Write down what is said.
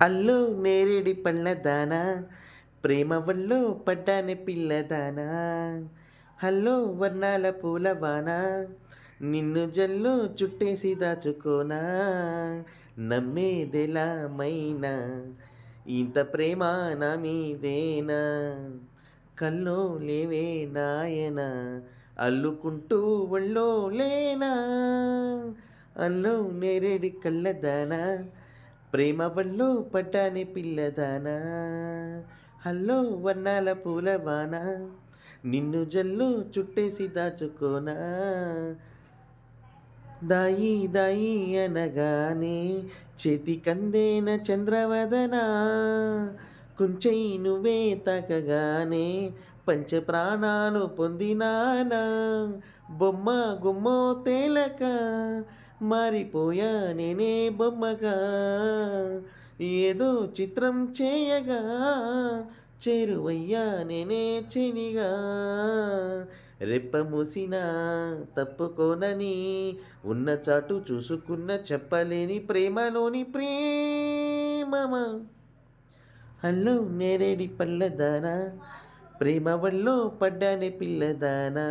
అల్లు నేరేడి పళ్ళదానా ప్రేమ వల్లో పడ్డాని పిల్లదానా హల్లో వర్ణాల పూలవాన నిన్ను జల్లు చుట్టేసి దాచుకోనా నమ్మేదెలా మైనా ఇంత ప్రేమ నా మీదేనా కల్లో లేవే నాయన అల్లుకుంటూ ఒళ్ళో లేనా అల్లో నేరేడి కళ్ళదానా ప్రేమ వల్లో పడ్డాని పిల్లదానా హల్లో వర్ణాల పూలవాన నిన్ను జల్లు చుట్టేసి దాచుకోనా దాయి దాయి అనగానే చేతికందేన చంద్రవదన కొంచెం నువ్వే తాకగానే పంచ ప్రాణాలు పొందినానా బొమ్మ గుమ్మో తేలక మారిపోయా నేనే బొమ్మగా ఏదో చిత్రం చేయగా చేరువయ్యా నేనే చెనిగా రెప్ప మూసినా తప్పుకోనని ఉన్న చాటు చూసుకున్న చెప్పలేని ప్రేమలోని ప్రేమమా హల్లో నేరేడి పళ్ళదానా ప్రేమ వల్లో పడ్డానే పిల్లదానా